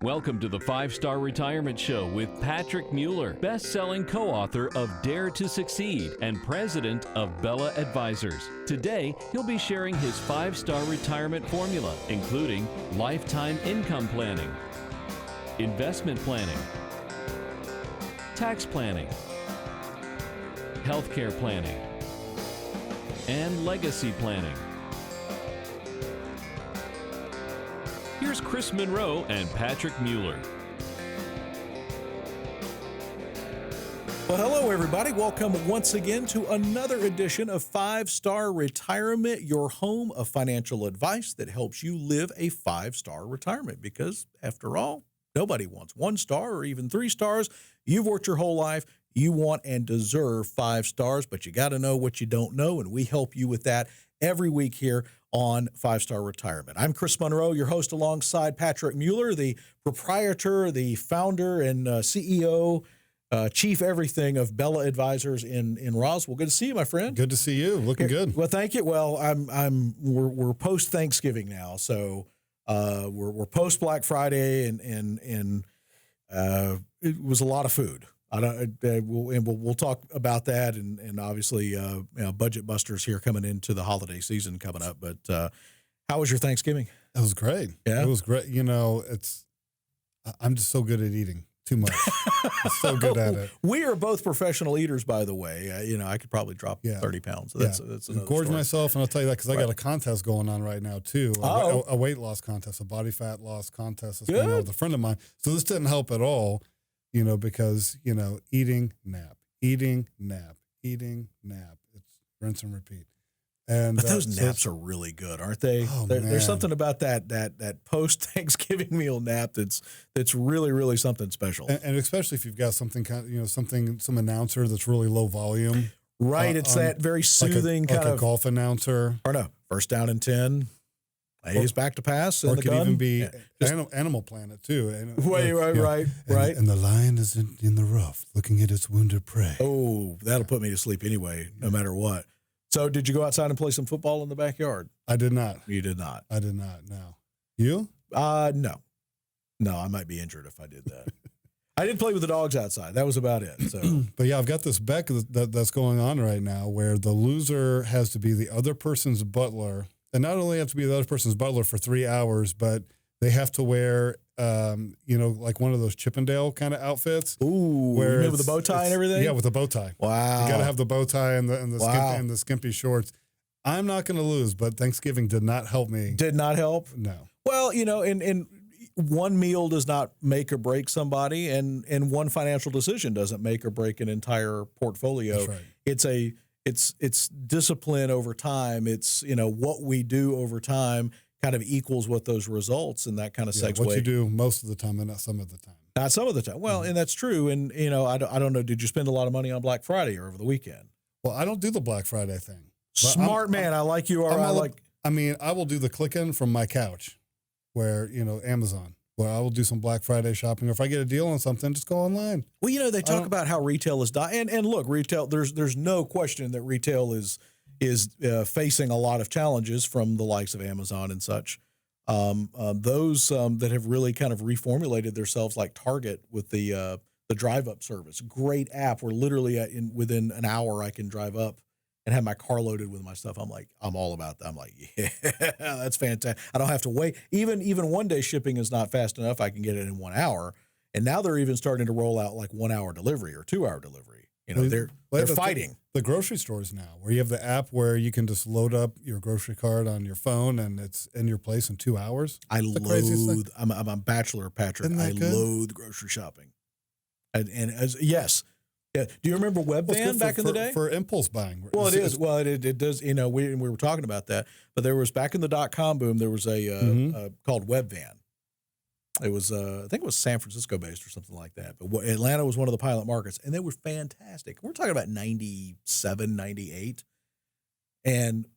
Welcome to the 5-Star Retirement Show with Patrick Mueller, best-selling co-author of Dare to Succeed and president of Bella Advisors. Today, he'll be sharing his 5-star retirement formula, including lifetime income planning, investment planning, tax planning, healthcare planning, and legacy planning. Here's Chris Monroe and Patrick Mueller. Well, hello, everybody. Welcome once again to another edition of 5-Star Retirement, your home of financial advice that helps you live a 5-star retirement. Because, after all, nobody wants 1 star or even 3 stars. You've worked your whole life. You want and deserve 5 stars, but you got to know what you don't know, and we help you with that every week here on 5-Star Retirement. I'm Chris Monroe, your host, alongside Patrick Mueller, the proprietor, the founder, and CEO, chief everything of Bella Advisors in Roswell. Good to see you, my friend. Good to see you. Looking good. Well, thank you. Well, we're post Thanksgiving now, so we're post Black Friday, and it was a lot of food. We'll talk about that, and obviously budget busters here coming into the holiday season coming up. But how was your Thanksgiving? It was great. Yeah, it was great. You know, I'm just so good at eating too much. I'm so good at it. We are both professional eaters, by the way. I could probably drop 30 pounds. So that's another gorge story. myself, and I'll tell you that because I got a contest going on right now too. Oh. A weight loss contest, a body fat loss contest that's Good. going on with a friend of mine. So this didn't help at all. Because, eating, nap, eating, nap, eating, nap. It's rinse and repeat. And but those naps are really good, aren't they? Oh, There's something about that post Thanksgiving meal nap that's really, really something special. And especially if you've got something some announcer that's really low volume. Right. It's that very soothing like kind of a golf announcer. Or no, first down and 10. A's back to pass. Or and it the could gun. even be Animal Planet, too. Right. And the lion is in the rough, looking at its wounded prey. Oh, that'll put me to sleep anyway, no matter what. So did you go outside and play some football in the backyard? I did not. You did not? I did not, no. You? No. No, I might be injured if I did that. I did play with the dogs outside. That was about it. So, But yeah, I've got this bet that's going on right now where the loser has to be the other person's butler. And not only have to be the other person's butler for 3 hours, but they have to wear, like one of those Chippendale kind of outfits. Ooh, where with the bow tie and everything? Yeah, with the bow tie. Wow. You got to have the bow tie and the skimpy shorts. I'm not going to lose, but Thanksgiving did not help me. Did not help? No. Well, and one meal does not make or break somebody, and one financial decision doesn't make or break an entire portfolio. That's right. It's discipline over time. It's, what we do over time kind of equals what those results, and that kind of segue. What you do most of the time and not some of the time. Not some of the time. Well, and that's true. And, I don't know, did you spend a lot of money on Black Friday or over the weekend? Well, I don't do the Black Friday thing. Smart man. I like you are. I will do the click-in from my couch where, Amazon. Where I will do some Black Friday shopping, or if I get a deal on something, just go online. Well, they talk about how retail is dying, and look, retail. There's no question that retail is facing a lot of challenges from the likes of Amazon and such. Those that have really kind of reformulated themselves, like Target with the Drive Up service, great app where literally within an hour I can drive up and have my car loaded with my stuff. I'm all about that. I'm like, yeah, that's fantastic. I don't have to wait. Even 1 day shipping is not fast enough. I can get it in 1 hour. And now they're even starting to roll out like 1 hour delivery or 2 hour delivery. They're fighting. The grocery stores now, where you have the app where you can just load up your grocery cart on your phone and it's in your place in 2 hours. I'm a bachelor, Patrick. I loathe grocery shopping. Yes. Yeah. Do you remember Webvan back in the day? For impulse buying. Well, it is. Well, it does. We were talking about that, but there was back in the .com boom. There was a called Webvan. It was I think it was San Francisco based or something like that. But Atlanta was one of the pilot markets, and they were fantastic. We're talking about 97, 98, and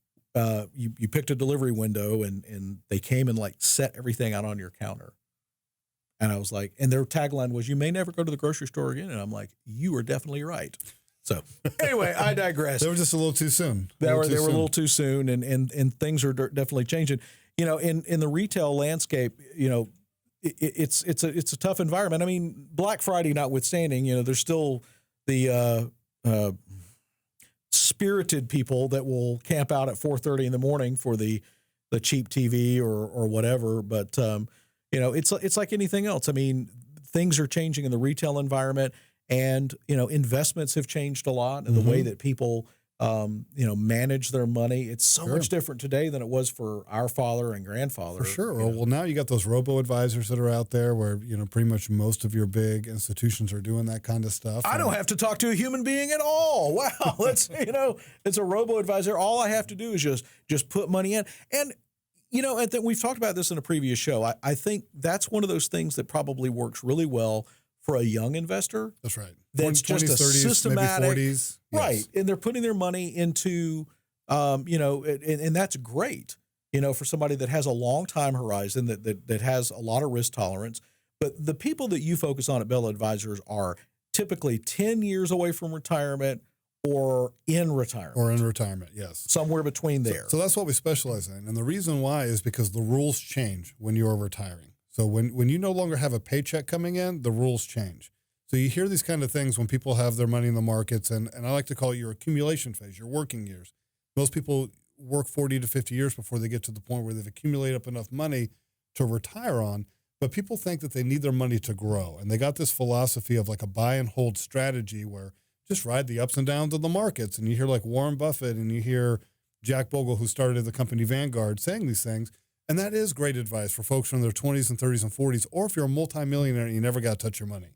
you picked a delivery window, and they came and like set everything out on your counter. And I was like, and their tagline was, "You may never go to the grocery store again." And I'm like, you are definitely right. So anyway, I digress. They were just a little too soon. They were a little too soon, and things are definitely changing. In the retail landscape, it's a tough environment. I mean, Black Friday notwithstanding, there's still the spirited people that will camp out at 4:30 in the morning for the cheap TV or whatever. But it's like anything else. I mean, things are changing in the retail environment, and investments have changed a lot, and the way that people manage their money. It's so much different today than it was for our father and grandfather. For sure. Well, now you got those robo-advisors that are out there where, pretty much most of your big institutions are doing that kind of stuff. I don't have to talk to a human being at all. Wow. That's, it's a robo-advisor. All I have to do is just put money in. And, we've talked about this in a previous show. I think that's one of those things that probably works really well for a young investor. That's right. That's 20s, just a 30s, systematic, maybe 40s. Right. Yes. And they're putting their money into, and that's great, for somebody that has a long time horizon, that has a lot of risk tolerance. But the people that you focus on at Bella Advisors are typically 10 years away from retirement or in retirement. Yes. Somewhere between there. So that's what we specialize in. And the reason why is because the rules change when you are retiring. So when you no longer have a paycheck coming in, the rules change. So you hear these kind of things when people have their money in the markets, and I like to call it your accumulation phase, your working years. Most people work 40 to 50 years before they get to the point where they've accumulated up enough money to retire on, but people think that they need their money to grow. And they got this philosophy of like a buy and hold strategy where just ride the ups and downs of the markets. And you hear like Warren Buffett and you hear Jack Bogle, who started the company Vanguard, saying these things. And that is great advice for folks from their 20s and 30s and 40s, or if you're a multimillionaire and you never got to touch your money.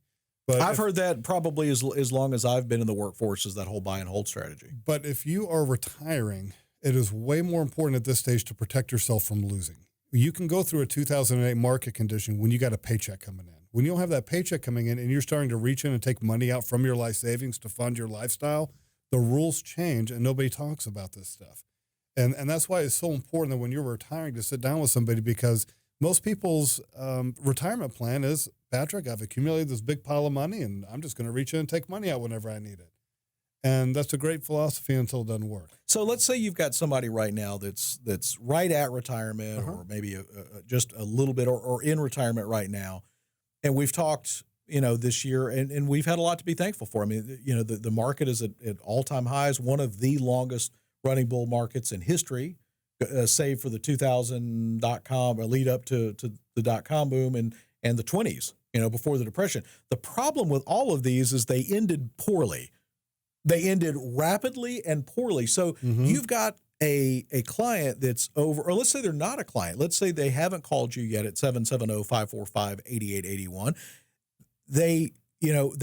But I've heard that probably as long as I've been in the workforce, is that whole buy and hold strategy. But if you are retiring, it is way more important at this stage to protect yourself from losing. You can go through a 2008 market condition when you got a paycheck coming in. When you don't have that paycheck coming in and you're starting to reach in and take money out from your life savings to fund your lifestyle, the rules change and nobody talks about this stuff. And that's why it's so important that when you're retiring to sit down with somebody, because most people's retirement plan is, Patrick, I've accumulated this big pile of money and I'm just going to reach in and take money out whenever I need it. And that's a great philosophy until it doesn't work. So let's say you've got somebody right now that's right at retirement, or maybe just a little bit, or in retirement right now. And we've talked, this year, and we've had a lot to be thankful for. I mean, the market is at all-time highs, one of the longest running bull markets in history, save for the 2000 .com lead up to the .com boom and the 20s, before the Depression. The problem with all of these is they ended poorly. They ended rapidly and poorly. So you've got a client that's over, or let's say they're not a client. Let's say they haven't called you yet at 770-545-8881. They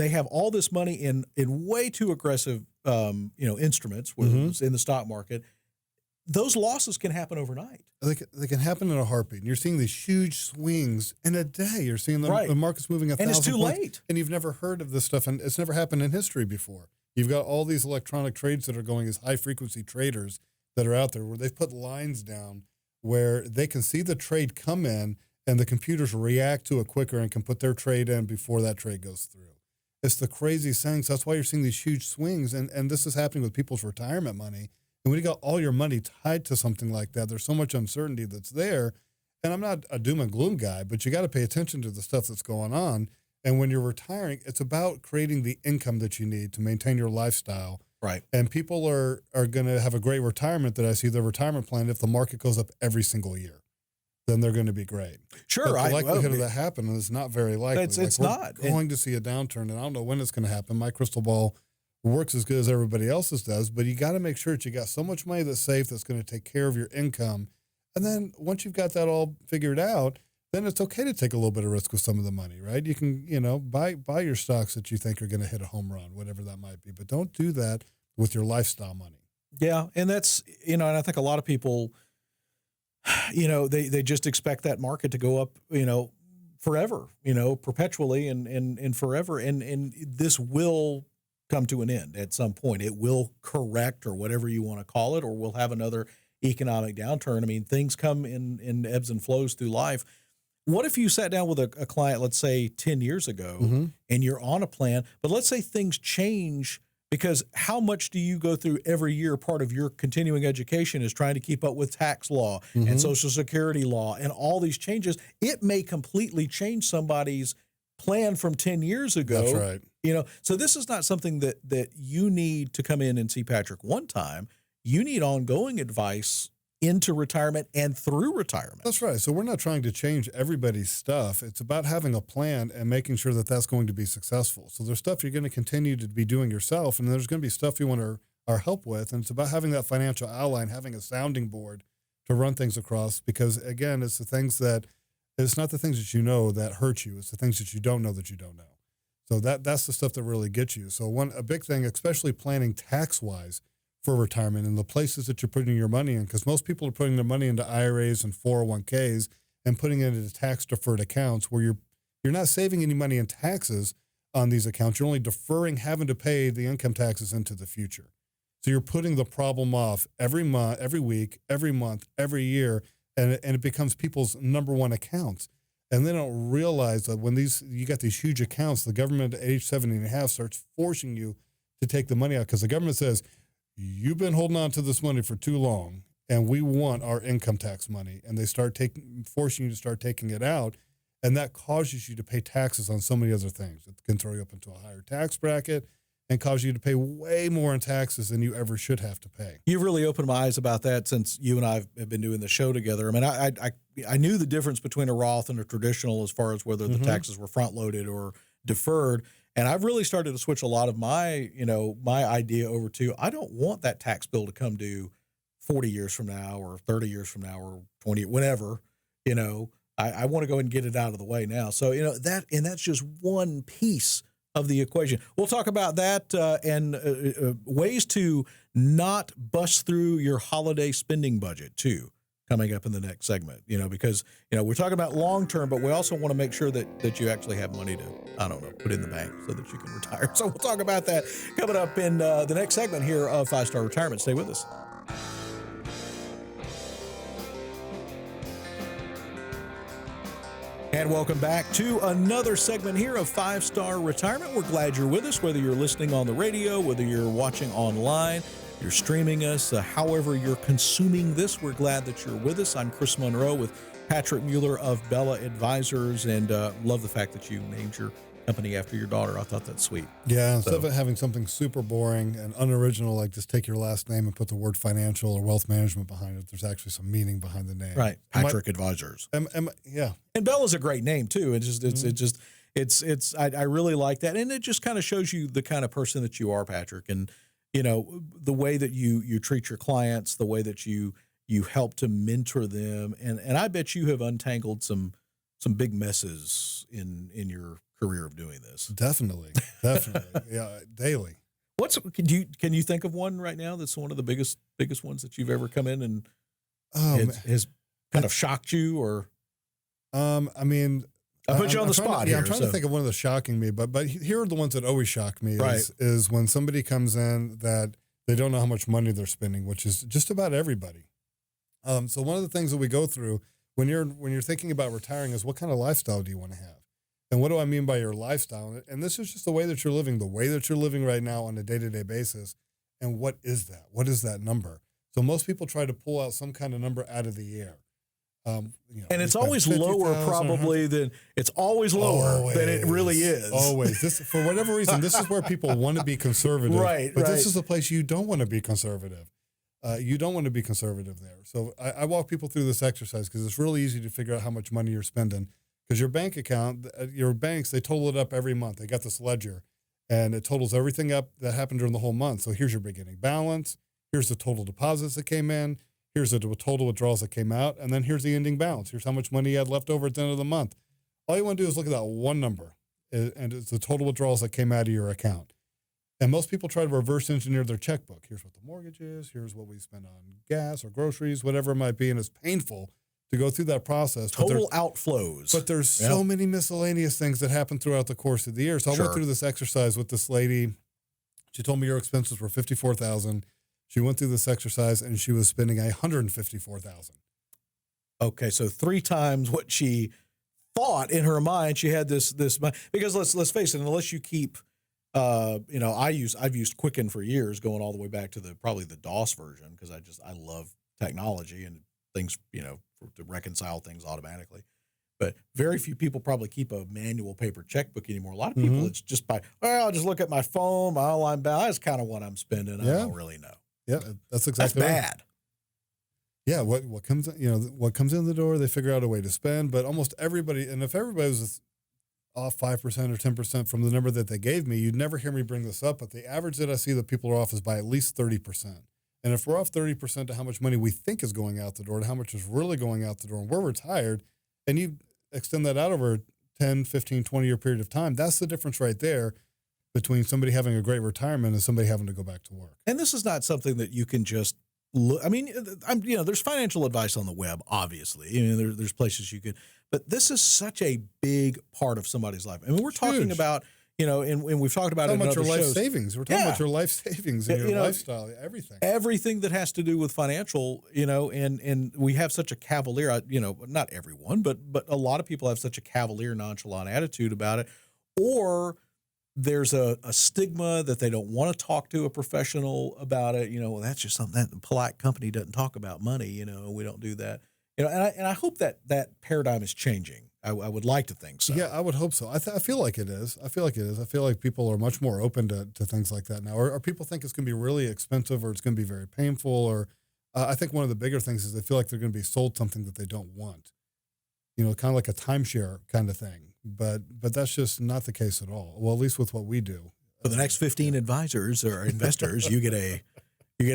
have all this money in way too aggressive, instruments, whether it's in the stock market. Those losses can happen overnight. They can happen in a heartbeat. And you're seeing these huge swings in a day. You're seeing the market's moving 1,000 points. And it's too late. And you've never heard of this stuff, and it's never happened in history before. You've got all these electronic trades that are going as high-frequency traders that are out there where they've put lines down where they can see the trade come in and the computers react to it quicker and can put their trade in before that trade goes through. It's the craziest things. That's why you're seeing these huge swings, and this is happening with people's retirement money. And when you got all your money tied to something like that, there's so much uncertainty that's there. And I'm not a doom and gloom guy, but you got to pay attention to the stuff that's going on. And when you're retiring, it's about creating the income that you need to maintain your lifestyle. Right. And people are going to have a great retirement that I see their retirement plan. If the market goes up every single year, then they're going to be great. Sure. But the likelihood of that happening is not very likely. It's not. We're going to see a downturn, and I don't know when it's going to happen. My crystal ball works as good as everybody else's does, but you got to make sure that you got so much money that's safe that's going to take care of your income. And then once you've got that all figured out, then it's okay to take a little bit of risk with some of the money, right? You can, buy your stocks that you think are going to hit a home run, whatever that might be, but don't do that with your lifestyle money. Yeah. And that's, and I think a lot of people, they just expect that market to go up, forever, perpetually and forever. And this will come to an end at some point. It will correct, or whatever you want to call it, or we'll have another economic downturn. I mean, things come in ebbs and flows through life. What if you sat down with a client, let's say 10 years ago, and you're on a plan, but let's say things change Because how much do you go through every year? Part of your continuing education is trying to keep up with tax law and Social Security law and all these changes. It may completely change somebody's plan from 10 years ago. That's right. You know, so this is not something that you need to come in and see Patrick one time. You need ongoing advice into retirement and through retirement. That's right. So we're not trying to change everybody's stuff. It's about having a plan and making sure that that's going to be successful. So there's stuff you're going to continue to be doing yourself, and there's going to be stuff you want our help with. And it's about having that financial ally and having a sounding board to run things across, because, again, it's not the things that you know that hurt you. It's the things that you don't know that you don't know. So that's the stuff that really gets you. So a big thing, especially planning tax-wise, for retirement and the places that you're putting your money in, because most people are putting their money into IRAs and 401ks and putting it into tax-deferred accounts where you're not saving any money in taxes on these accounts. You're only deferring having to pay the income taxes into the future. So you're putting the problem off every month, every week, every month, every year, and it becomes people's number one accounts. And they don't realize that when you got these huge accounts, the government at age 70 and a half starts forcing you to take the money out, because the government says, you've been holding on to this money for too long, and we want our income tax money. And they start forcing you to start taking it out, and that causes you to pay taxes on so many other things. It can throw you up into a higher tax bracket and cause you to pay way more in taxes than you ever should have to pay. You've really opened my eyes about that since you and I have been doing the show together. I mean, I knew the difference between a Roth and a traditional as far as whether the taxes were front-loaded or deferred. And I've really started to switch a lot of my idea over to, I don't want that tax bill to come due 40 years from now or 30 years from now or 20, whenever, I want to go and get it out of the way now. So, that's just one piece of the equation. We'll talk about that and ways to not bust through your holiday spending budget too, coming up in the next segment, because, we're talking about long-term, but we also want to make sure that you actually have money to, put in the bank so that you can retire. So we'll talk about that coming up in the next segment here of 5-Star Retirement. Stay with us. And welcome back to another segment here of 5-Star Retirement. We're glad you're with us, whether you're listening on the radio, whether you're watching online, you're streaming us, however you're consuming this, we're glad that you're with us. I'm Chris Monroe with Patrick Mueller of Bella Advisors, and love the fact that you named your company after your daughter. I thought that's sweet. Yeah, instead of having something super boring and unoriginal, like just take your last name and put the word financial or wealth management behind it, there's actually some meaning behind the name. Right, Patrick Advisors. Yeah. And Bella's a great name too. I really like that, and it just kind of shows you the kind of person that you are, Patrick, and the way that you treat your clients, the way that you help to mentor them, and I bet you have untangled some big messes in your career of doing this. Definitely, yeah, daily. Can you think of one right now that's one of the biggest ones that you've ever come in and has kind of shocked you, or? I mean, I put you on the spot here. I'm trying to think of one of the shocking me, but here are the ones that always shock me. Is when somebody comes in that they don't know how much money they're spending, which is just about everybody. So one of the things that we go through when you're thinking about retiring is, what kind of lifestyle do you want to have? And what do I mean by your lifestyle? And this is just the way that you're living, right now on a day-to-day basis. And what is that? What is that number? So most people try to pull out some kind of number out of the air. And it's always lower probably than it's always lower than it really is. Always. This, for whatever reason, this is where people want to be conservative. Right. This is the place you don't want to be conservative. You don't want to be conservative there. So I walk people through this exercise because it's really easy to figure out how much money you're spending. Because your bank account, your banks, they total it up every month. They got this ledger, and it totals everything up that happened during the whole month. So here's your beginning balance. Here's the total deposits that came in. Here's the total withdrawals that came out. And then here's the ending balance. Here's how much money you had left over at the end of the month. All you want to do is look at that one number, and it's the total withdrawals that came out of your account. And most people try to reverse engineer their checkbook. Here's what the mortgage is. Here's what we spend on gas or groceries, whatever it might be. And it's painful to go through that process. Total outflows. But there's so many miscellaneous things that happen throughout the course of the year. So I went through this exercise with this lady. She told me your expenses were $54,000. She went through this exercise and she was spending $154,000. Okay, so 3 times what she thought in her mind. She had this because let's face it, unless you keep I've used Quicken for years, going all the way back to probably the DOS version, because I love technology and things, to reconcile things automatically. But very few people probably keep a manual paper checkbook anymore. A lot of people, it's just I'll just look at my phone, my online balance. That's kind of what I'm spending. I don't really know. Yeah, that's exactly That's right. bad. Yeah, what comes in the door, they figure out a way to spend. But almost everybody, and if everybody was off 5% or 10% from the number that they gave me, you'd never hear me bring this up. But the average that I see that people are off is by at least 30%. And if we're off 30% to how much money we think is going out the door to how much is really going out the door, and we're retired, and you extend that out over a 10, 15, 20-year period of time, that's the difference right there between somebody having a great retirement and somebody having to go back to work. And this is not something that you can just look. I mean, there's financial advice on the web, obviously. There's places you can, but this is such a big part of somebody's life. I mean, we're talking Huge. about, and we've talked about it in How other much your life shows. savings? We're talking about your life savings and your know, lifestyle, everything. Everything that has to do with financial, and we have such a cavalier, not everyone, but a lot of people have such a cavalier, nonchalant attitude about it, or there's a stigma that they don't want to talk to a professional about it. Well, that's just something that polite company doesn't talk about money. We don't do that. And I hope that paradigm is changing. I would like to think so. Yeah, I would hope so. I feel like it is. I feel like people are much more open to things like that now. Or people think it's going to be really expensive, or it's going to be very painful. Or I think one of the bigger things is they feel like they're going to be sold something that they don't want. Kind of like a timeshare kind of thing. But that's just not the case at all. Well, at least with what we do. For the next 15 advisors or investors, you get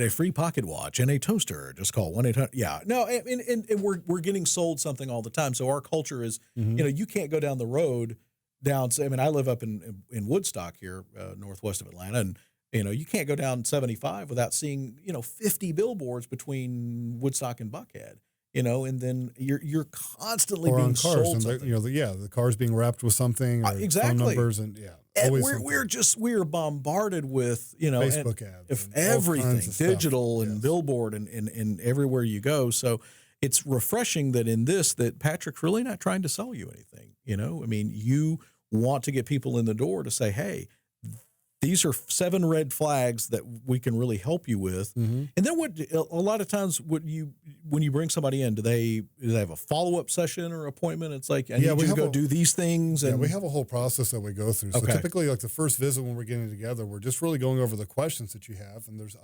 a free pocket watch and a toaster. Just call 1-800. Yeah, no, and we're getting sold something all the time. So our culture is, you can't go down the road I live up in Woodstock here, northwest of Atlanta, and you can't go down 75 without seeing 50 billboards between Woodstock and Buckhead. And then you're constantly or being on cars, sold and something. the car's being wrapped with something, or exactly. phone numbers, and And always we're bombarded with Facebook ads, if and all everything kinds of stuff. digital and Yes. billboard and everywhere you go. So it's refreshing that in this that Patrick's really not trying to sell you anything. I mean, you want to get people in the door to say, hey, these are 7 red flags that we can really help you with. Mm-hmm. And then a lot of times when you bring somebody in, do they have a follow-up session or appointment? It's like, I need you to go do these things. And we have a whole process that we go through. So typically, like the first visit when we're getting together, we're just really going over the questions that you have. And there's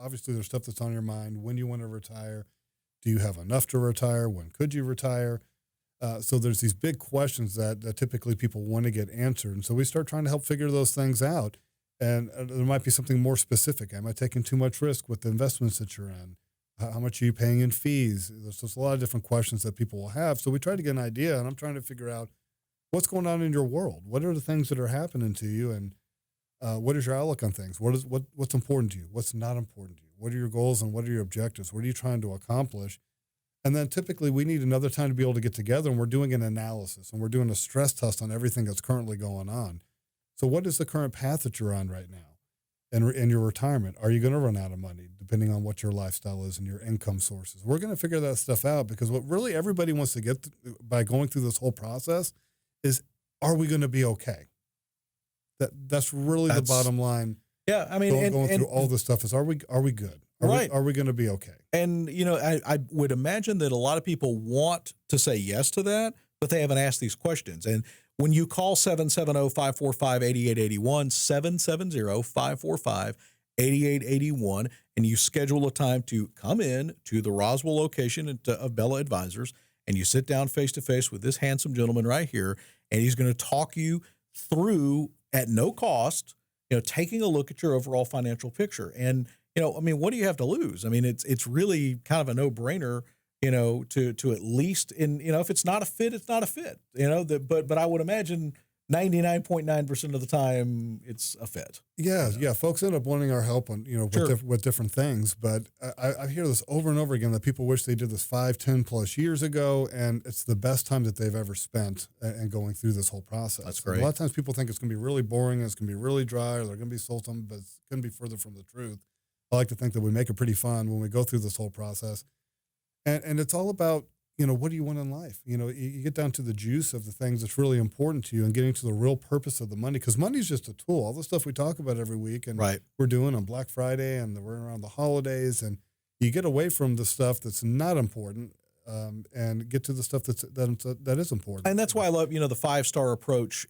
stuff that's on your mind. When you want to retire? Do you have enough to retire? When could you retire? So there's these big questions that typically people want to get answered. And so we start trying to help figure those things out. And there might be something more specific. Am I taking too much risk with the investments that you're in? How much are you paying in fees? There's just a lot of different questions that people will have. So we try to get an idea, and I'm trying to figure out what's going on in your world. What are the things that are happening to you, and what is your outlook on things? What's important to you? What's not important to you? What are your goals and what are your objectives? What are you trying to accomplish? And then typically we need another time to be able to get together, and we're doing an analysis, and we're doing a stress test on everything that's currently going on. So what is the current path that you're on right now in your retirement? Are you going to run out of money depending on what your lifestyle is and your income sources? We're going to figure that stuff out, because what really everybody wants to get by going through this whole process is, are we going to be okay? That's really the bottom line. Yeah, I mean, going through all this stuff is, are we good? Are we going to be okay? And I would imagine that a lot of people want to say yes to that, but they haven't asked these questions. And when you call 770-545-8881, 770-545-8881, and you schedule a time to come in to the Roswell location of Bella Advisors, and you sit down face-to-face with this handsome gentleman right here, and he's going to talk you through, at no cost, taking a look at your overall financial picture. And, what do you have to lose? I mean, it's really kind of a no-brainer, to at least, if it's not a fit, it's not a fit, but I would imagine 99.9% of the time it's a fit. Yeah. Folks end up wanting our help on, with different things. But I hear this over and over again that people wish they did this 5, 10 plus years ago. And it's the best time that they've ever spent and going through this whole process. That's great. And a lot of times people think it's going to be really boring, and it's going to be really dry, or they're going to be sold something, but it's going to be further from the truth. I like to think that we make it pretty fun when we go through this whole process. And it's all about, what do you want in life? You get down to the juice of the things that's really important to you and getting to the real purpose of the money, because money is just a tool. All the stuff we talk about every week and Right. we're doing on Black Friday and we're around the holidays, and you get away from the stuff that's not important and get to the stuff that is important. And that's why I love, the 5-star approach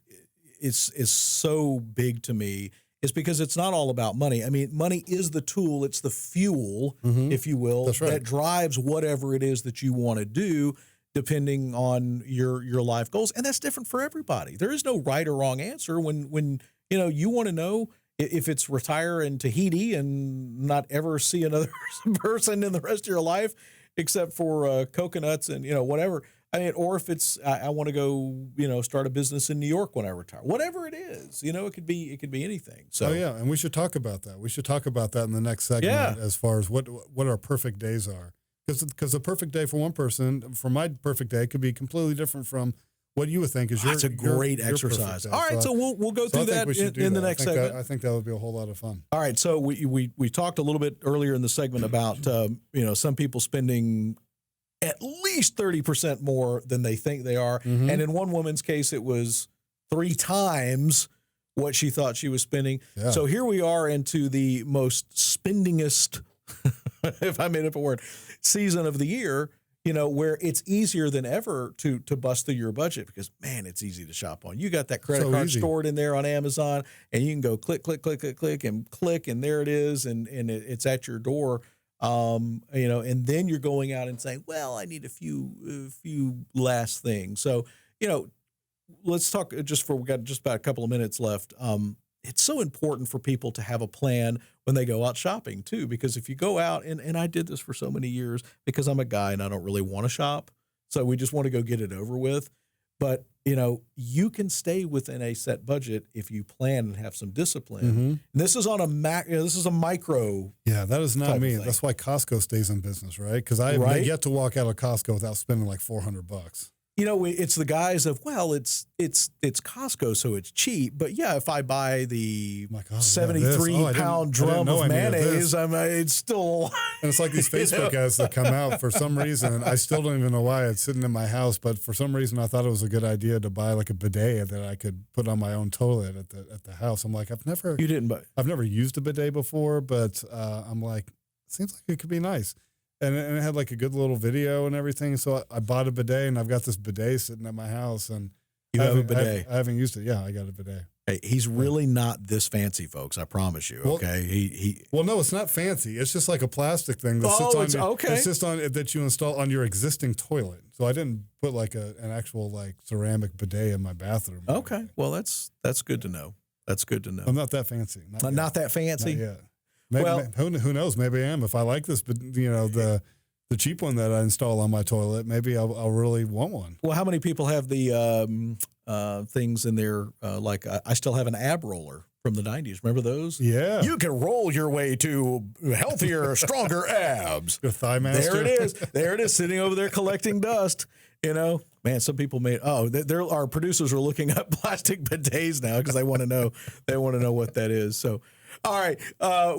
is so big to me, is because it's not all about money. I mean, money is the tool. It's the fuel, if you will, That's right. that drives whatever it is that you want to do, depending on your life goals. And that's different for everybody. There is no right or wrong answer when you want to know if it's retire in Tahiti and not ever see another person in the rest of your life except for coconuts and, whatever. I mean, or if it's I want to go, start a business in New York when I retire. Whatever it is, it could be anything. So and we should talk about that. We should talk about that in the next segment as far as what our perfect days are. Because the perfect day for one person, for my perfect day, could be completely different from what you would think is your. That's a great your exercise. perfect day. All right, so we'll go through that in the next segment. I think that would be a whole lot of fun. All right, so we talked a little bit earlier in the segment about some people spending at least 30% more than they think they are. Mm-hmm. And in one woman's case, it was 3 times what she thought she was spending. Yeah. So here we are into the most spendingest, if I made up a word, season of the year, where it's easier than ever to bust through your budget because, man, it's easy to shop on. You got that credit card stored in there on Amazon, and you can go click, click, click, click, click, and there it is, and it's at your door. And then you're going out and saying, well, I need a few last things. So, let's talk we got just about a couple of minutes left. It's so important for people to have a plan when they go out shopping too, because if you go out and I did this for so many years because I'm a guy and I don't really want to shop. So we just want to go get it over with. But, you can stay within a set budget if you plan and have some discipline. Mm-hmm. And this is on this is a micro. Yeah, that is not type me. of thing. That's why Costco stays in business, right? Because I have yet to walk out of Costco without spending like $400. It's the guise of, well, it's Costco, so it's cheap. But yeah, if I buy the 73-pound drum of mayonnaise, it's still. And it's like these Facebook ads that come out for some reason. I still don't even know why it's sitting in my house, but for some reason I thought it was a good idea to buy like a bidet that I could put on my own toilet at the house. I'm like, I've never used a bidet before, but I'm like, it seems like it could be nice. And it had like a good little video and everything. So I bought a bidet, and I've got this bidet sitting at my house. And you have a bidet? I haven't used it. Yeah, I got a bidet. Hey, he's really not this fancy, folks. I promise you. Okay. Well, no, it's not fancy. It's just like a plastic thing that sits on. It's just on that you install on your existing toilet. So I didn't put like an actual like ceramic bidet in my bathroom. Okay. Well, that's good to know. That's good to know. I'm not that fancy. Not that fancy. Not yet. Maybe, who knows? Maybe I am. If I like this, but the cheap one that I install on my toilet, maybe I'll really want one. Well, how many people have the things in there? Like I still have an ab roller from the 90s. Remember those? Yeah. You can roll your way to healthier, stronger abs. Your thigh master. There it is. There it is, sitting over there collecting dust. Man, some people our producers are looking up plastic bidets now because they want to know. They want to know what that is. So. All right,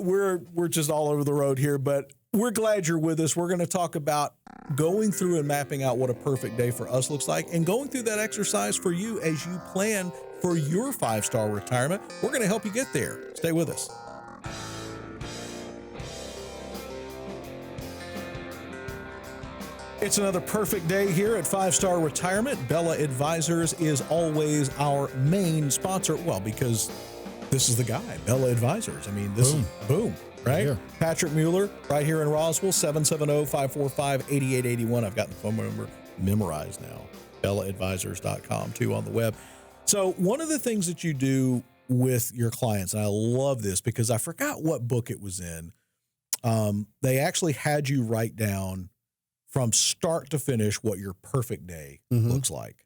we're just all over the road here, but we're glad you're with us. We're going to talk about going through and mapping out what a perfect day for us looks like and going through that exercise for you as you plan for your 5-star retirement. We're going to help you get there. Stay with us. It's another perfect day here at 5-Star Retirement. Bella Advisors is always our main sponsor. Well, because this is the guy, Bella Advisors. I mean, this is boom, right? Yeah. Patrick Mueller, right here in Roswell, 770-545-8881. I've got the phone number memorized now. BellaAdvisors.com, too, on the web. So one of the things that you do with your clients, and I love this because I forgot what book it was in, they actually had you write down from start to finish what your perfect day looks like.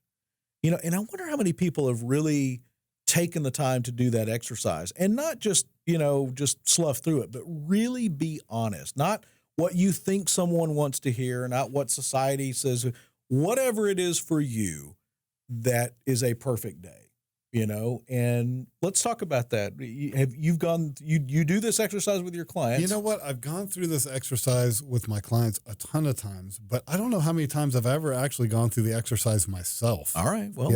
And I wonder how many people have really taken the time to do that exercise and not just, just slough through it, but really be honest, not what you think someone wants to hear, not what society says, whatever it is for you that is a perfect day. and let's talk about that. You do this exercise with your clients? You know what? I've gone through this exercise with my clients a ton of times, but I don't know how many times I've ever actually gone through the exercise myself. All right. Well,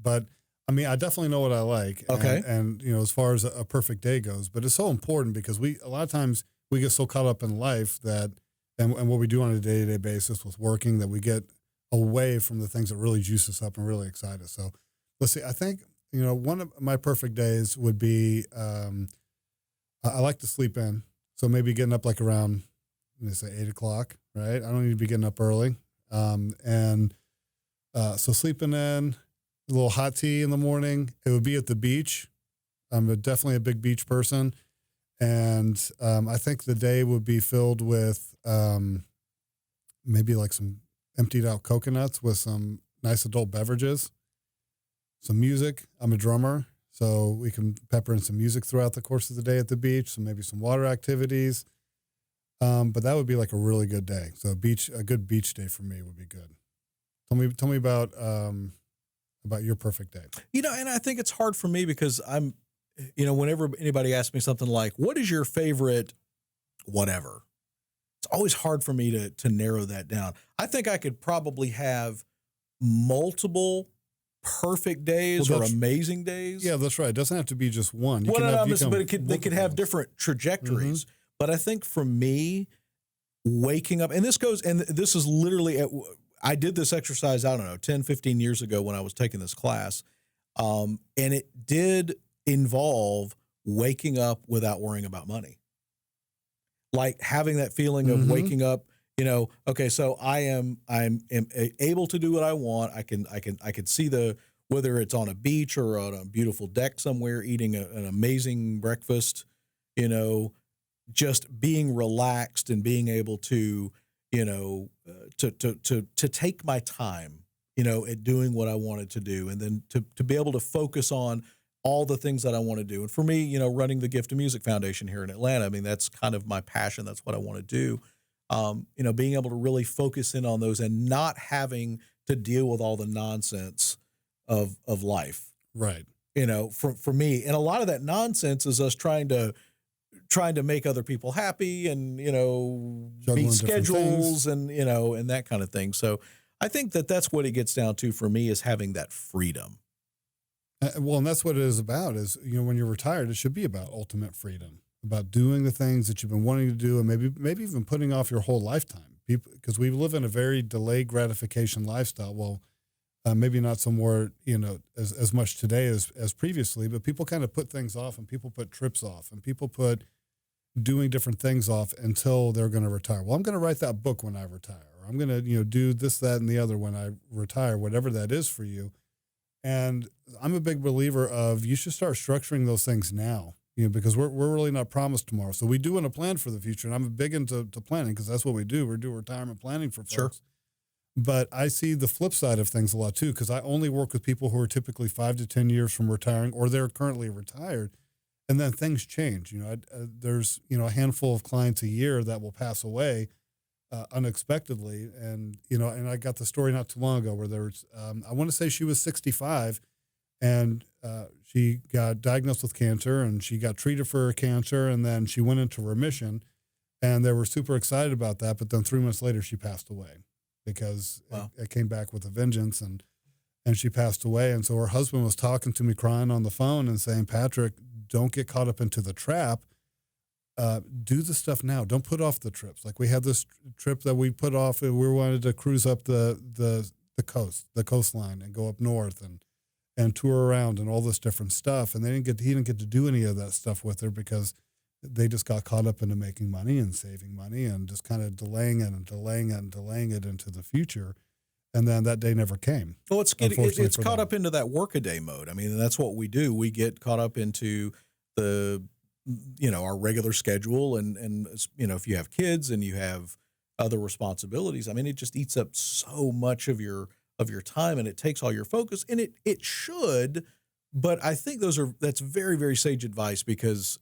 but I mean, I definitely know what I like. Okay. And as far as a perfect day goes, but it's so important because a lot of times we get so caught up in life that, and what we do on a day-to-day basis with working, that we get away from the things that really juice us up and really excite us. So let's see, I think, one of my perfect days would be, I like to sleep in. So maybe getting up like around, let's say 8 o'clock, right? I don't need to be getting up early. So sleeping in, a little hot tea in the morning. It would be at the beach. I'm definitely a big beach person. And I think the day would be filled with maybe like some emptied out coconuts with some nice adult beverages, some music. I'm a drummer, so we can pepper in some music throughout the course of the day at the beach. So maybe some water activities. But that would be like a really good day. So a good beach day for me would be good. Tell me about your perfect day. And I think it's hard for me because I'm, whenever anybody asks me something like, what is your favorite whatever? It's always hard for me to narrow that down. I think I could probably have multiple perfect days or amazing days. Yeah, that's right. It doesn't have to be just one. They could have different trajectories. Mm-hmm. But I think for me, waking up, and this is literally, I did this exercise, 10, 15 years ago when I was taking this class. And it did involve waking up without worrying about money. Like having that feeling of waking up, okay, so I'm able to do what I want. I can see whether it's on a beach or on a beautiful deck somewhere, eating an amazing breakfast, just being relaxed and being able to, to take my time, at doing what I wanted to do, and then to be able to focus on all the things that I want to do. And for me, running the Gift of Music Foundation here in Atlanta, I mean, that's kind of my passion. That's what I want to do. Being able to really focus in on those and not having to deal with all the nonsense of life. Right. For me, and a lot of that nonsense is us trying to make other people happy and, Juggling meet schedules and, and that kind of thing. So I think that's what it gets down to for me, is having that freedom. Well, and that's what it is about is, when you're retired, it should be about ultimate freedom, about doing the things that you've been wanting to do, and maybe even putting off your whole lifetime. Because we live in a very delayed gratification lifestyle. Well, maybe not so more, as much today as previously, but people kind of put things off, and people put trips off, and people put doing different things off until they're going to retire. Well, I'm going to write that book when I retire, or I'm going to, do this, that, and the other when I retire, whatever that is for you. And I'm a big believer of you should start structuring those things now, because we're really not promised tomorrow. So we do want to plan for the future. And I'm big into planning because that's what we do. We do retirement planning for folks. Sure. But I see the flip side of things a lot too, because I only work with people who are typically 5 to 10 years from retiring, or they're currently retired. And then things change. There's, a handful of clients a year that will pass away unexpectedly. And, and I got the story not too long ago where there was, I want to say she was 65 and she got diagnosed with cancer, and she got treated for her cancer, and then she went into remission, and they were super excited about that. But then 3 months later, she passed away because it came back with a vengeance, and she passed away. And so her husband was talking to me, crying on the phone and saying, Patrick, don't get caught up into the trap. Do the stuff now. Don't put off the trips. Like we had this trip that we put off, and we wanted to cruise up the coastline and go up north and tour around and all this different stuff. And he didn't get to do any of that stuff with her because they just got caught up into making money and saving money and just kind of delaying it into the future. And then that day never came. Well, it's caught up into that workaday mode. I mean, that's what we do. We get caught up into our regular schedule, and if you have kids and you have other responsibilities, I mean, it just eats up so much of your time, and it takes all your focus, and it should, but I think that's very, very sage advice, because,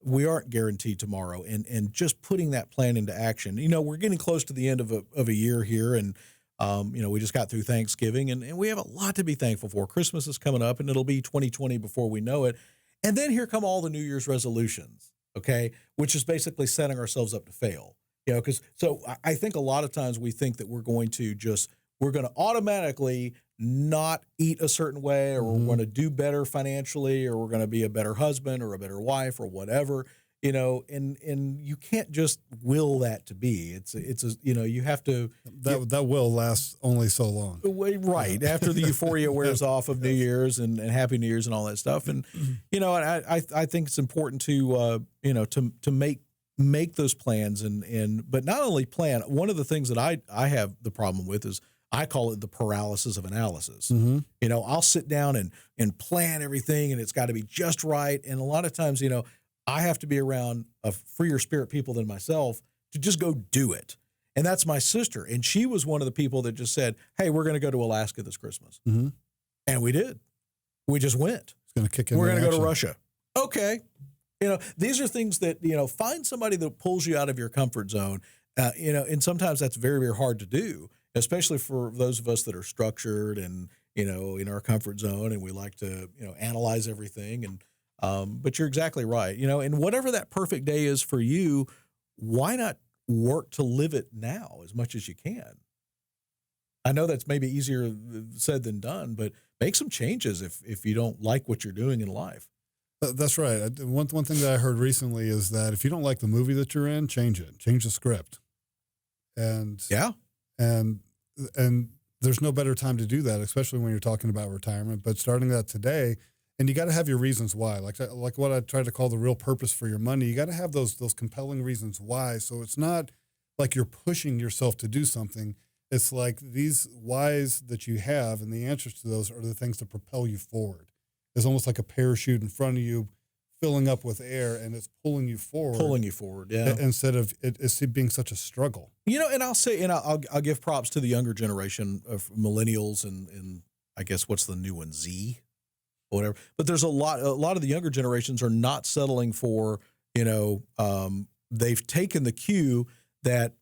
we aren't guaranteed tomorrow, and just putting that plan into action. We're getting close to the end of a year here, and We just got through Thanksgiving, and we have a lot to be thankful for. Christmas is coming up, and it'll be 2020 before we know it. And then here come all the New Year's resolutions, okay, which is basically setting ourselves up to fail. Because I think a lot of times we think that we're going to automatically not eat a certain way, or we're going to do better financially, or we're going to be a better husband or a better wife or whatever. And you can't just will that to be. You have to. That will last only so long. Right. After the euphoria wears off of New Year's and Happy New Year's and all that stuff. And, I think it's important to make those plans but not only plan. One of the things that I have the problem with is I call it the paralysis of analysis. I'll sit down and plan everything, and it's got to be just right. And a lot of times, I have to be around a freer spirit people than myself to just go do it. And that's my sister. And she was one of the people that just said, hey, we're going to go to Alaska this Christmas. And we did. We just went. It's going to kick in. We're going to go to Russia. Okay. These are things that, find somebody that pulls you out of your comfort zone. And sometimes that's very, very hard to do, especially for those of us that are structured and, in our comfort zone, and we like to, analyze everything. But you're exactly right. And whatever that perfect day is for you, why not work to live it now as much as you can? I know that's maybe easier said than done, but make some changes if you don't like what you're doing in life. That's right. One thing that I heard recently is that if you don't like the movie that you're in, change it. Change the script. And there's no better time to do that, especially when you're talking about retirement. But starting that today. And you got to have your reasons why, like what I try to call the real purpose for your money. You got to have those compelling reasons why. So it's not like you're pushing yourself to do something. It's like these whys that you have, and the answers to those are the things that propel you forward. It's almost like a parachute in front of you, filling up with air, and it's pulling you forward. Yeah. Instead of it being such a struggle. And I'll say, and I'll give props to the younger generation of millennials, and I guess what's the new one, Z. Whatever, but there's a lot of the younger generations are not settling for, they've taken the cue that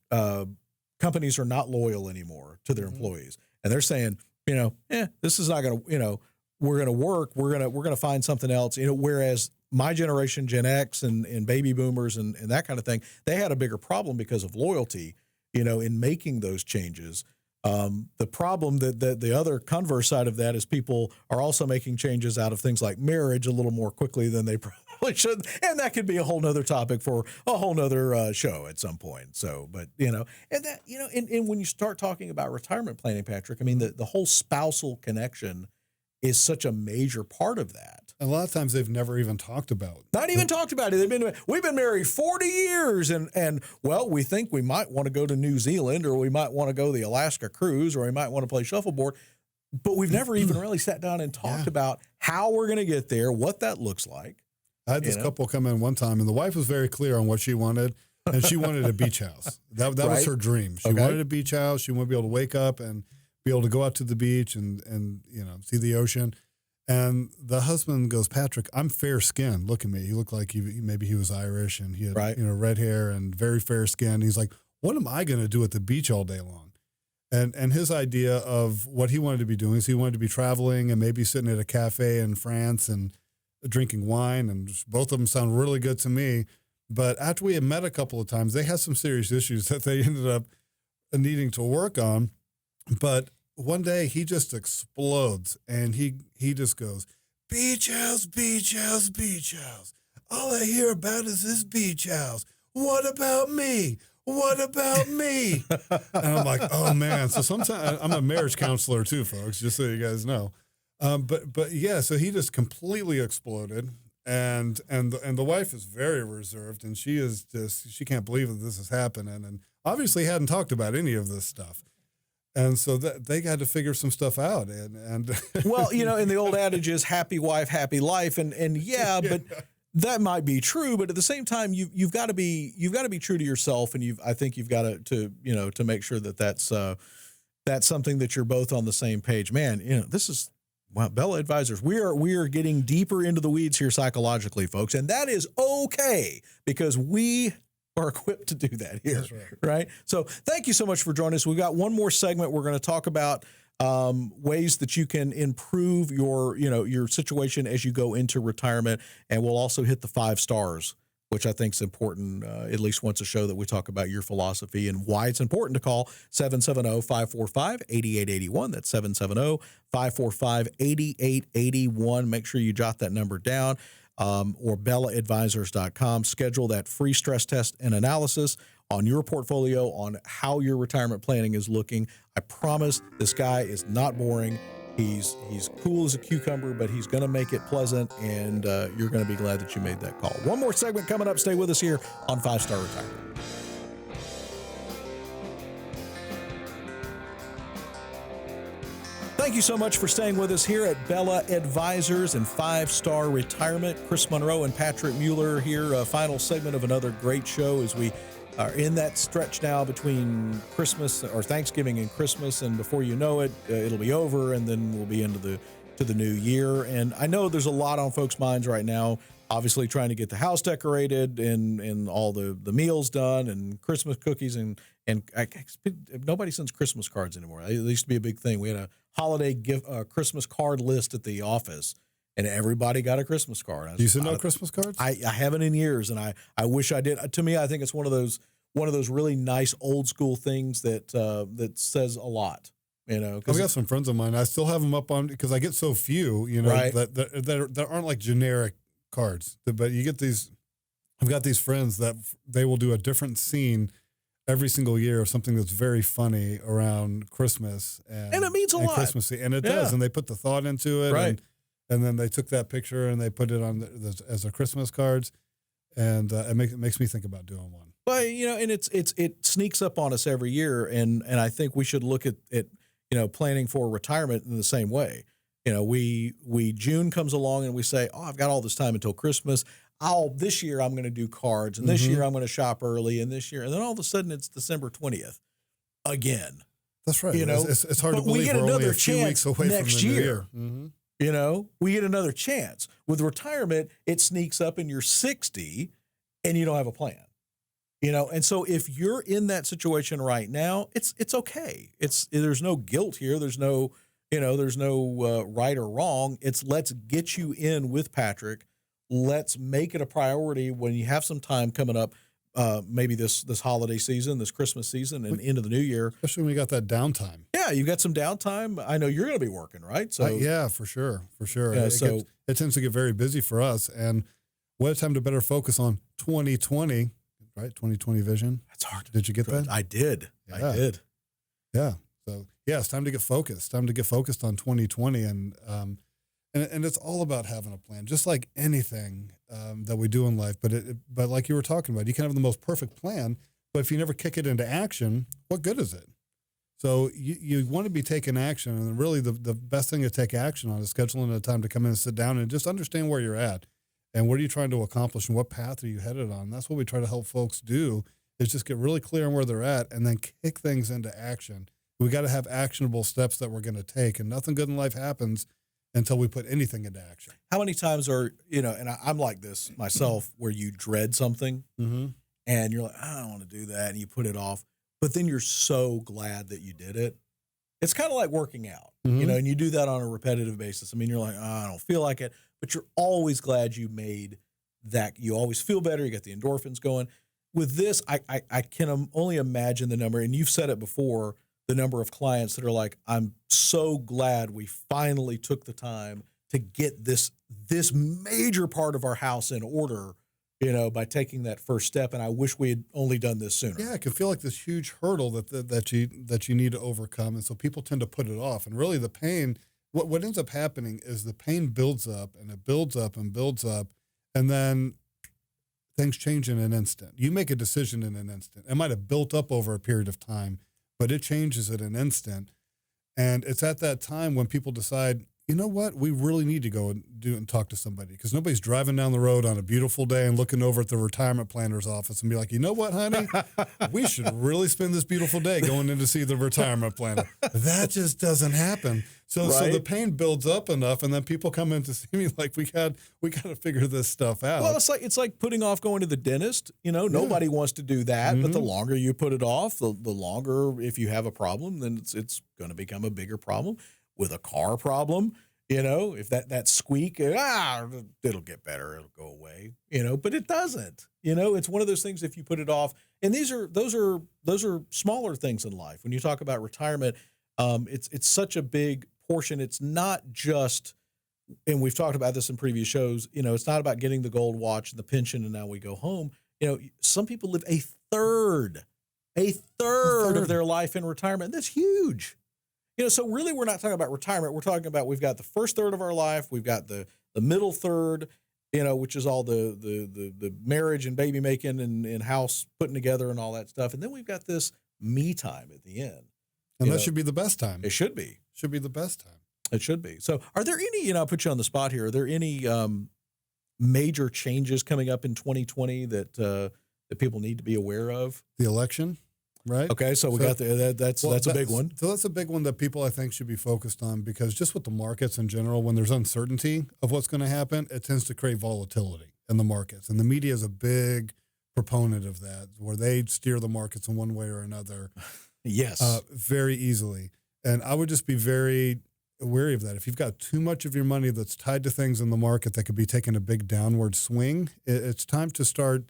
companies are not loyal anymore to their employees, and they're saying, this is not going to, we're going to work, we're going to find something else, whereas my generation, Gen X and baby boomers and that kind of thing, they had a bigger problem because of loyalty, in making those changes. The problem that the other converse side of that is people are also making changes out of things like marriage a little more quickly than they probably should. And that could be a whole nother topic for a whole nother show at some point. So, but, and that, and when you start talking about retirement planning, Patrick, I mean, the whole spousal connection is such a major part of that. A lot of times they've never even talked about. Not even talked about it. We've been married 40 years, and we think we might want to go to New Zealand, or we might want to go the Alaska cruise, or we might want to play shuffleboard, but we've never even really sat down and talked about how we're going to get there, what that looks like. I had this couple come in one time, and the wife was very clear on what she wanted, and she wanted a beach house. That right? was her dream. She wanted a beach house. She wanted to be able to wake up and be able to go out to the beach and see the ocean. And the husband goes, Patrick, I'm fair skinned. Look at me. He looked like maybe he was Irish, and he had red hair and very fair skin. He's like, what am I going to do at the beach all day long? And his idea of what he wanted to be doing is he wanted to be traveling and maybe sitting at a cafe in France and drinking wine. And both of them sound really good to me. But after we had met a couple of times, they had some serious issues that they ended up needing to work on. But one day he just explodes, and he just goes, beach house, beach house, beach house. All I hear about is this beach house. What about me? What about me? And I'm like, oh man. So sometimes I'm a marriage counselor too, folks, just so you guys know. But yeah, so he just completely exploded, and the wife is very reserved, and she can't believe that this is happening, and obviously hadn't talked about any of this stuff. And so they had to figure some stuff out. And well, and the old adage is happy wife, happy life. And yeah, but that might be true. But at the same time, you've got to be true to yourself. And I think you've got to make sure that that's something that you're both on the same page. Man, this is, wow, Bella Advisors, we are getting deeper into the weeds here psychologically, folks. And that is okay, because we are equipped to do that here. That's right. So thank you so much for joining us. We've got one more segment. We're going to talk about ways that you can improve your situation as you go into retirement. And we'll also hit the 5 stars, which I think is important, at least once a show, that we talk about your philosophy and why it's important to call 770-545-8881. That's 770-545-8881. Make sure you jot that number down, or BellaAdvisors.com. Schedule that free stress test and analysis on your portfolio, on how your retirement planning is looking. I promise this guy is not boring. He's cool as a cucumber, but he's going to make it pleasant, and you're going to be glad that you made that call. One more segment coming up. Stay with us here on 5 Star Retirement. Thank you so much for staying with us here at Bella Advisors and 5 Star Retirement. Chris Monroe and Patrick Mueller here. Final segment of another great show as we are in that stretch now between Christmas or Thanksgiving and Christmas, and before you know it, it'll be over, and then we'll be into the new year. And I know there's a lot on folks' minds right now. Obviously, trying to get the house decorated and all the meals done and Christmas cookies and nobody sends Christmas cards anymore. It used to be a big thing. We had a holiday gift Christmas card list at the office, and everybody got a Christmas card. Do you send out Christmas cards? I haven't in years, and I wish I did. To me, I think it's one of those really nice old school things that says a lot. I've got some friends of mine. I still have them up on because I get so few. Right. that aren't like generic cards, but you get these. I've got these friends that they will do a different scene every single year of something that's very funny around Christmas, and it means a lot. Christmas, and it does, and they put the thought into it, right? And then they took that picture and they put it on as their Christmas cards, and it makes me think about doing one. Well, and it sneaks up on us every year, and I think we should look at planning for retirement in the same way. We June comes along and we say, oh, I've got all this time until Christmas. This year I'm going to do cards, and this year I'm going to shop early, and this year, and then all of a sudden it's December 20th again. That's right. It's hard to believe we get we're another only a few chance weeks away next from the new year. year. Mm-hmm. We get another chance. With retirement, it sneaks up and you're 60 and you don't have a plan. And so if you're in that situation right now, it's okay. There's no guilt here. There's no right or wrong. Let's get you in with Patrick. Let's make it a priority when you have some time coming up, maybe this holiday season, this Christmas season, and into the new year. Especially when you got that downtime. Yeah, you've got some downtime. I know you're going to be working, right? So yeah, for sure. Yeah, it tends to get very busy for us, and what a time to better focus on 2020, right? 2020 vision. That's hard. Did you get that? I did. Yeah. I did. Yeah. So yeah, it's time to get focused. Time to get focused on 2020, and it's all about having a plan, just like anything that we do in life. But like you were talking about, you can have the most perfect plan, but if you never kick it into action, what good is it? So you want to be taking action, and really the best thing to take action on is scheduling a time to come in and sit down and just understand where you're at and what are you trying to accomplish and what path are you headed on. That's what we try to help folks do, is just get really clear on where they're at and then kick things into action. We got to have actionable steps that we're going to take, and nothing good in life happens until we put anything into action. How many times and I'm like this myself, where you dread something and you're like, I don't want to do that, and you put it off, but then you're so glad that you did it. It's kind of like working out, and you do that on a repetitive basis. I mean, you're like, oh, I don't feel like it, but you're always glad you made that. You always feel better. You got the endorphins going. With this, I can only imagine the number, and you've said it before, the number of clients that are like, I'm so glad we finally took the time to get this major part of our house in order, by taking that first step. And I wish we had only done this sooner. Yeah, it can feel like this huge hurdle that you need to overcome. And so people tend to put it off. And really the pain, what ends up happening is the pain builds up and it builds up and builds up. And then things change in an instant. You make a decision in an instant. It might have built up over a period of time, but it changes in an instant. And it's at that time when people decide, you know what, we really need to go and talk to somebody, because nobody's driving down the road on a beautiful day and looking over at the retirement planner's office and be like, you know what, honey, we should really spend this beautiful day going in to see the retirement planner. That just doesn't happen. So the pain builds up enough, and then people come in to see me like we got to figure this stuff out. Well, it's like putting off going to the dentist. Nobody wants to do that, but the longer you put it off, the longer, if you have a problem, then it's going to become a bigger problem. With a car problem, if that squeak, it'll get better, it'll go away, but it doesn't. It's one of those things if you put it off, and those are smaller things in life. When you talk about retirement, it's such a big portion. It's not just, and we've talked about this in previous shows, it's not about getting the gold watch and the pension and now we go home. Some people live a third of their life in retirement. That's huge. So really we're not talking about retirement. We're talking about, we've got the first third of our life. We've got the middle third, which is all the marriage and baby making and house putting together and all that stuff. And then we've got this me time at the end. And that should be the best time. It should be. Should be the best time. It should be. So are there any, I'll put you on the spot here, are there any major changes coming up in 2020 that people need to be aware of? The election, right? Okay, so we got that's a big one. So that's a big one that people, I think, should be focused on, because just with the markets in general, when there's uncertainty of what's going to happen, it tends to create volatility in the markets. And the media is a big proponent of that, where they steer the markets in one way or another. Yes. Very easily. And I would just be very wary of that. If you've got too much of your money that's tied to things in the market that could be taking a big downward swing, it's time to start.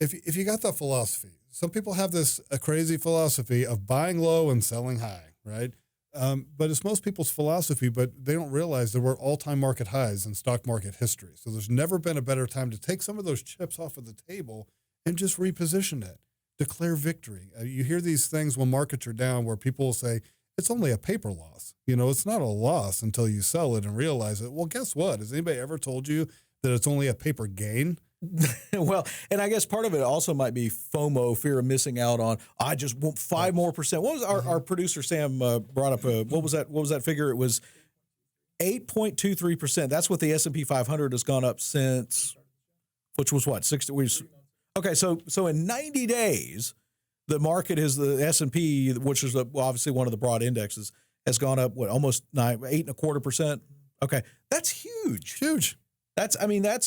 If you got that philosophy, some people have a crazy philosophy of buying low and selling high, right? But it's most people's philosophy, but they don't realize there were all-time market highs in stock market history. So there's never been a better time to take some of those chips off of the table and just reposition it. Declare victory. You hear these things when markets are down where people will say, it's only a paper loss. It's not a loss until you sell it and realize it. Well, guess what? Has anybody ever told you that it's only a paper gain? Well, and I guess part of it also might be FOMO, fear of missing out on, I just want 5% more. What was our producer, Sam, brought up, what was that figure? It was 8.23%. That's what the S&P 500 has gone up since, which was what, 60? Okay, so in 90 days, the market is the S&P, which is obviously one of the broad indexes, has gone up, almost 8.25%? Okay, that's huge. Huge. That's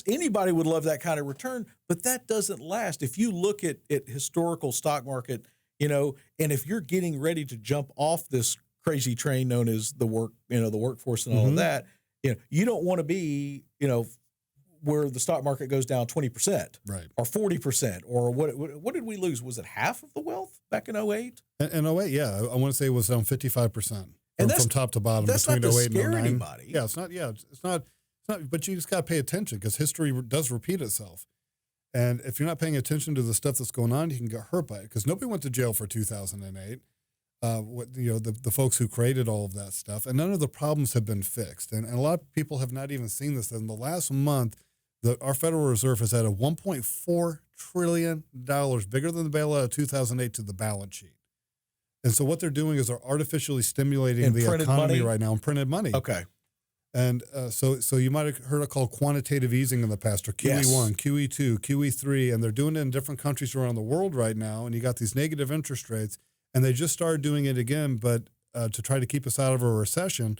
anybody would love that kind of return, but that doesn't last. If you look at historical stock market, and if you're getting ready to jump off this crazy train known as the workforce and all of that, you don't want to be, where the stock market goes down 20%, right, or 40%, or what did we lose? Was it half of the wealth back in 2008? In 2008, yeah, I want to say it was down 55%, from top to bottom between 2008 and 2009. Anybody. Yeah, it's not. But you just got to pay attention, because history does repeat itself. And if you're not paying attention to the stuff that's going on, you can get hurt by it, because nobody went to jail for 2008. The folks who created all of that stuff, and none of the problems have been fixed. And a lot of people have not even seen this. In the last month, our Federal Reserve has added $1.4 trillion, bigger than the bailout of 2008, to the balance sheet. And so what they're doing is they're artificially stimulating the economy right now in printed money. Okay. And so you might have heard it called quantitative easing in the past, or QE1, QE2, QE3, and they're doing it in different countries around the world right now. And you got these negative interest rates, and they just started doing it again, but to try to keep us out of a recession.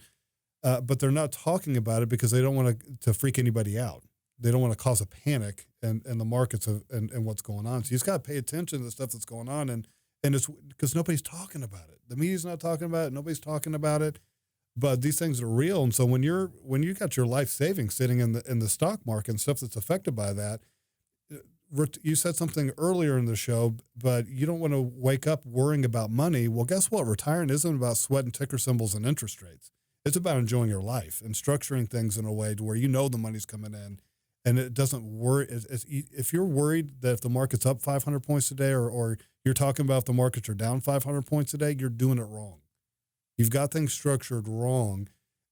But they're not talking about it because they don't want to freak anybody out. They don't want to cause a panic in the markets and what's going on. So you just got to pay attention to the stuff that's going on, and it's because nobody's talking about it. The media's not talking about it. Nobody's talking about it. But these things are real, and so when you got your life savings sitting in the stock market and stuff that's affected by that, you said something earlier in the show, but you don't want to wake up worrying about money. Well, guess what? Retiring isn't about sweating ticker symbols and interest rates. It's about enjoying your life and structuring things in a way to where the money's coming in, and it doesn't worry. If you're worried that if the market's up 500 points a day, or you're talking about if the markets are down 500 points a day, you're doing it wrong. You've got things structured wrong,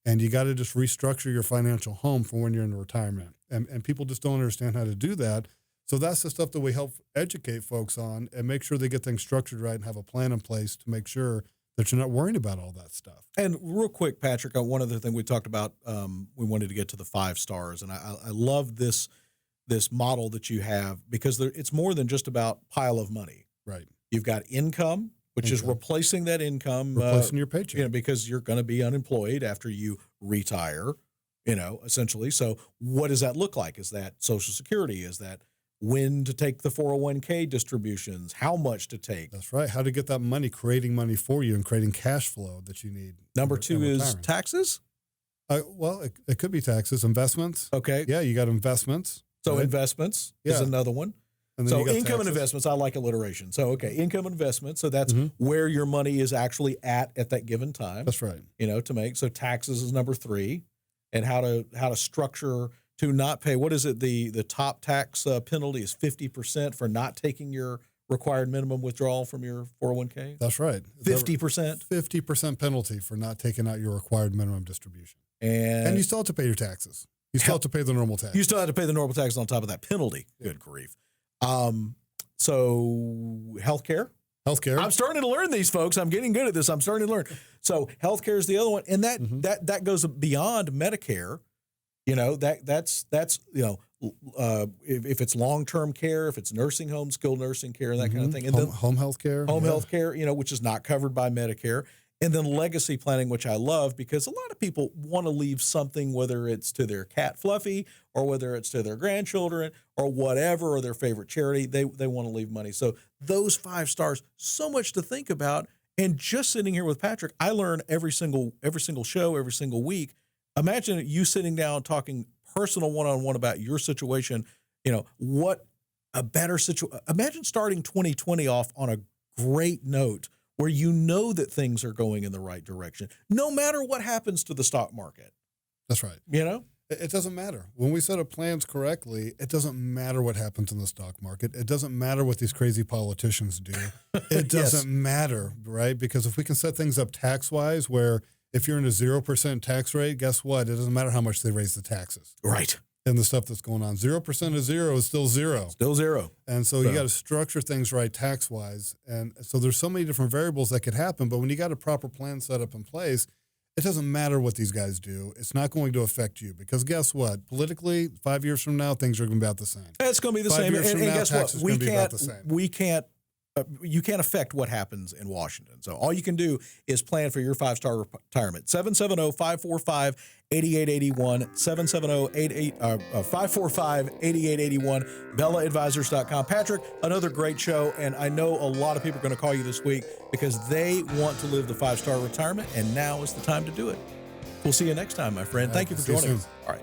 and you got to just restructure your financial home for when you're in retirement. And people just don't understand how to do that. So that's the stuff that we help educate folks on and make sure they get things structured right and have a plan in place to make sure that you're not worrying about all that stuff. And real quick, Patrick, one other thing we talked about, we wanted to get to the 5 stars. And I love this model that you have, because it's more than just about pile of money. Right. You've got income, which is replacing that income, replacing your paycheck. Because you're going to be unemployed after you retire, essentially. So what does that look like? Is that Social Security? Is that when to take the 401k distributions? How much to take? That's right. How to get that money, creating money for you and creating cash flow that you need. Number two is taxes. Well, it could be taxes, investments. Okay. Yeah, you got investments. So investments is another one. And so income and investments, I like alliteration. So, income and investments. So that's where your money is actually at that given time. That's right. To make. So taxes is number three, and how to structure to not pay. What is it? The top tax penalty is 50% for not taking your required minimum withdrawal from your 401k. That's right. 50%. 50% penalty for not taking out your required minimum distribution. And you still have to pay your taxes. You still have to pay the normal tax. You still have to pay the normal taxes on top of that penalty. Yeah. Good grief. So healthcare. I'm starting to learn these, folks. I'm getting good at this. I'm starting to learn. So healthcare is the other one, and that goes beyond Medicare. That's if it's long-term care, if it's nursing home, skilled nursing care, that kind of thing, and home health care, which is not covered by Medicare. And then legacy planning, which I love because a lot of people want to leave something, whether it's to their cat Fluffy or whether it's to their grandchildren or whatever, or their favorite charity, they want to leave money. So those 5 stars, so much to think about. And just sitting here with Patrick, I learn every single show, every single week. Imagine you sitting down talking personal one-on-one about your situation. What a better situation. Imagine starting 2020 off on a great note, where that things are going in the right direction, no matter what happens to the stock market. That's right. It doesn't matter. When we set up plans correctly, it doesn't matter what happens in the stock market. It doesn't matter what these crazy politicians do. It doesn't matter, right? Because if we can set things up tax-wise, where if you're in a 0% tax rate, guess what? It doesn't matter how much they raise the taxes. Right. And the stuff that's going on. 0% of zero is still zero. Still zero. And so you got to structure things right tax-wise. And so there's so many different variables that could happen. But when you got a proper plan set up in place, it doesn't matter what these guys do. It's not going to affect you. Because guess what? Politically, 5 years from now, things are going to be about the same. It's going to be the 5 same. years And from now, guess what? We can't. You can't affect what happens in Washington. So all you can do is plan for your 5-star retirement. 770-545-8881, 770-545-8881, BellaAdvisors.com. Patrick, another great show, and I know a lot of people are going to call you this week because they want to live the 5-star retirement, and now is the time to do it. We'll see you next time, my friend. Thank you for joining us. All right.